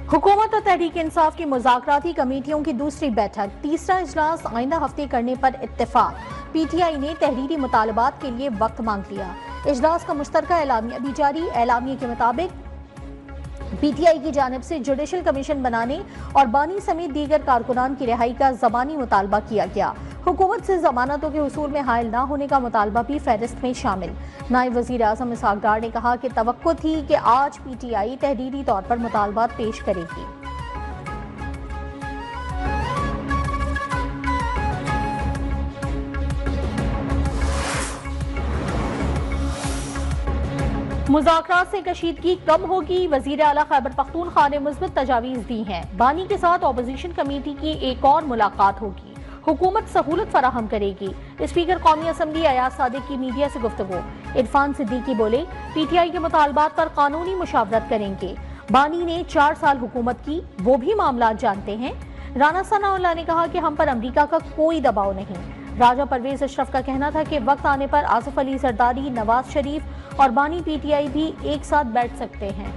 हुकूमत और तहरीक इंसाफ की मुज़ाकराती कमेटियों की दूसरी बैठक, तीसरा इजलास आइंदा हफ्ते करने पर इत्तेफाक। PTI ने तहरीरी मुतालबात के लिए वक्त मांग लिया। इजलास का मुश्तरका एलामिया भी जारी। एलामिया के मुताबिक PTI की जानिब से जुडिशल कमीशन बनाने और बानी समेत दीगर कारकुनान की रिहाई का ज़बानी मुतालबा किया गया। हुकूमत से जमानतों के उसूल में हायल न होने का मुतालबा भी फहरिस्त में शामिल। नायब वज़ीर आज़म इसहाक डार ने कहा कि तवक्को थी कि आज PTI तहरीरी तौर पर मुतालबात पेश करेगी। मुज़ाकरात से कशीदगी कम होगी। वज़ीर आला खैबर पख्तूनख्वा ने मुस्बत तजावीज़ दी हैं। बानी के साथ अपोजिशन कमेटी की एक और मुलाकात होगी। हुकूमत सहूलत फराहम करेगी। स्पीकर कौमी असम्बली अयाज सादिक की मीडिया से गुफ्तगू। इरफान सिद्दीकी बोले, PTI के मुतालबात पर कानूनी मुशावरत करेंगे। बानी ने 4 साल हुकूमत की, वो भी मामला जानते हैं। राना सनाउल्लाह ने कहा कि हम पर अमरीका का कोई दबाव नहीं। राजा परवेज अशरफ का कहना था कि वक्त आने पर आसिफ अली जरदारी, नवाज शरीफ और बानी PTI भी एक साथ बैठ सकते हैं।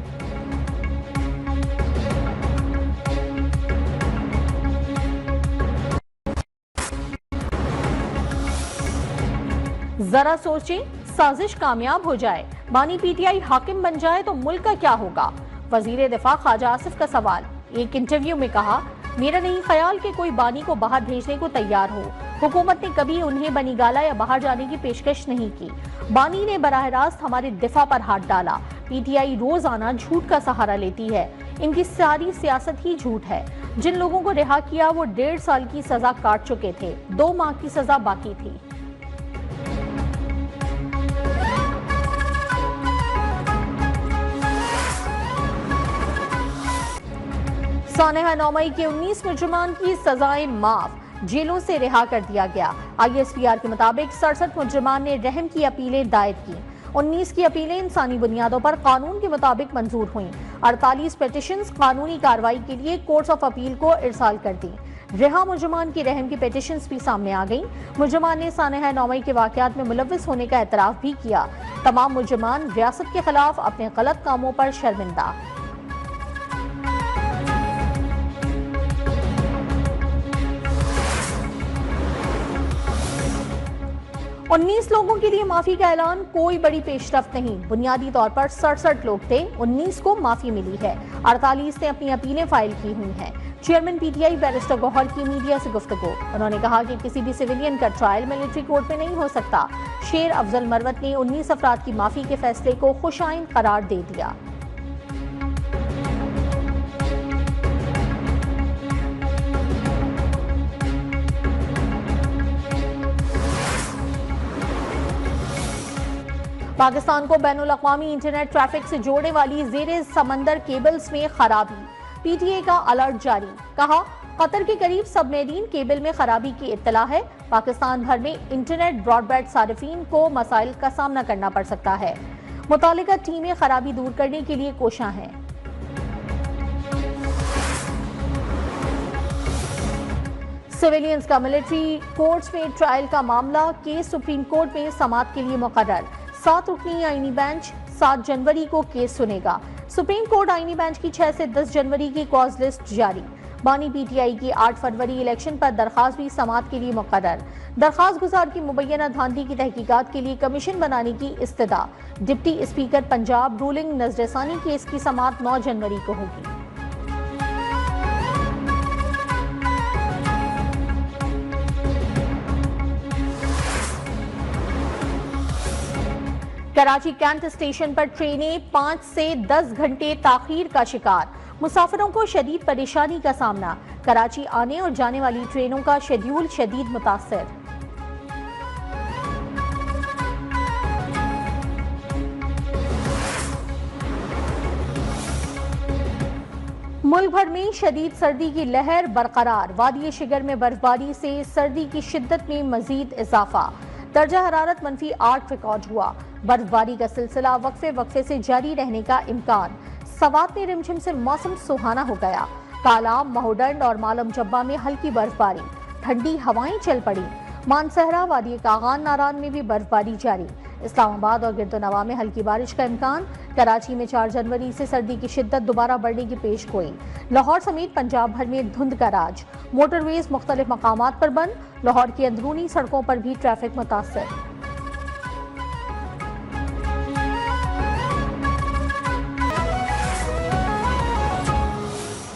जरा सोचें, साजिश कामयाब हो जाए, बानी PTI हाकिम बन जाए तो मुल्क का क्या होगा? वजीर दिफा ख्वाजा आसिफ का सवाल। एक इंटरव्यू में कहा, मेरा नहीं ख्याल कि कोई बानी को बाहर भेजने को तैयार हो। हुकूमत ने कभी उन्हें बनीगाला या बाहर जाने की पेशकश नहीं की। बानी ने बराह रास्त हमारे दिफा पर हाथ डाला। PTI रोजाना झूठ का सहारा लेती है। इनकी सारी सियासत ही झूठ है। जिन लोगों को रिहा किया वो 1.5 साल की सजा काट चुके थे, 2 माह की सजा बाकी थी। सानेहा नौमई के 19 मुजरिमान की सजाएं माफ, जेलों से रिहा कर दिया गया। ISPR के मुताबिक 67 मुजरिमान ने रहम की अपीलें दायर की। 19 की अपीलें इंसानी बुनियादों पर कानून के मुताबिक मंजूर हुई। 48 पिटिशंस कानूनी कार्रवाई के लिए कोर्ट्स ऑफ अपील को इरसाल कर दी। रिहा मुजरिमान की रहम की पिटिशंस भी सामने आ गईं। मुजरिमान ने सानेहा नौमई के वाकयात में मुलव्विस होने का एतराफ भी किया। तमाम मुजरिमान रियासत के खिलाफ अपने गलत कामों पर शर्मिंदा। 19 लोगों के लिए माफी का ऐलान कोई बड़ी पेशरफ्त नहीं। बुनियादी तौर पर 67 लोग थे, 19 को माफी मिली है। 48 ने अपनी अपीलें फाइल की हुई हैं। चेयरमैन PTI बैरिस्टर गौहर की मीडिया से गुफ्तगू। उन्होंने कहा कि किसी भी सिविलियन का ट्रायल मिलिट्री कोर्ट में नहीं हो सकता। शेर अफजल मरवत ने 19 अफराद की माफी के फैसले को खुशाइन करार दे दिया। पाकिस्तान को बैनुल-अक़वामी इंटरनेट ट्रैफिक से जोड़ने वाली ज़ेरे समंदर केबल्स में खराबी। PTA का अलर्ट जारी। कहा, कतर के करीब सबमरीन केबल में खराबी की इत्तला है। पाकिस्तान भर में इंटरनेट ब्रॉडबैंड सारिफीन को मसाइल का सामना करना पड़ सकता है। मुतालिका टीमें खराबी दूर करने के लिए कोशां हैं। सिविलियंस का मिलिट्री कोर्ट्स में ट्रायल का मामला, केस सुप्रीम कोर्ट में समाअत के लिए मुकर्रर। 7 रुकनी आईनी बेंच 7 जनवरी को केस सुनेगा। सुप्रीम कोर्ट आईनी बेंच की 6 से 10 जनवरी की कॉज लिस्ट जारी। बानी PTI की 8 फरवरी इलेक्शन पर दरखास्त भी समाअत के लिए मुकर्रर। दरखास्त गुजार की मुबैना धांधली की तहकीकात के लिए कमीशन बनाने की इस्तदा। डिप्टी स्पीकर पंजाब रूलिंग नजरसानी केस की समाअत 9 जनवरी को होगी। कराची कैंट स्टेशन पर ट्रेनें 5 से 10 घंटे ताखीर का शिकार। मुसाफिरों को शदीद परेशानी का सामना। कराची आने और जाने वाली ट्रेनों का शेड्यूल शदीद मुतासर। मुल्क भर में शदीद सर्दी की लहर बरकरार। वादी शिगर में बर्फबारी से सर्दी की शिद्दत में मजीद इजाफा। दर्जा हरारत -8 रिकॉर्ड हुआ। बर्फबारी का सिलसिला वक्फे से जारी रहने का इम्कान। सवात में रिमझिम से मौसम सुहाना हो गया। कालाम, महोडंड और मालम जब्बा में हल्की बर्फबारी। ठंडी हवाएं चल पड़ी। मानसहरा, वादी कागान, नारान में भी बर्फबारी जारी। इस्लामाबाद और गिरदोनवा में हल्की बारिश का इम्कान। कराची में 4 जनवरी से सर्दी की शिद्दत दोबारा बढ़ने की पेश गोई। लाहौर समेत पंजाब भर में धुंध का राज। मोटरवेज मुख्तलिफ मकामात पर बंद। लाहौर की अंदरूनी सड़कों पर भी ट्रैफिक मुतासर।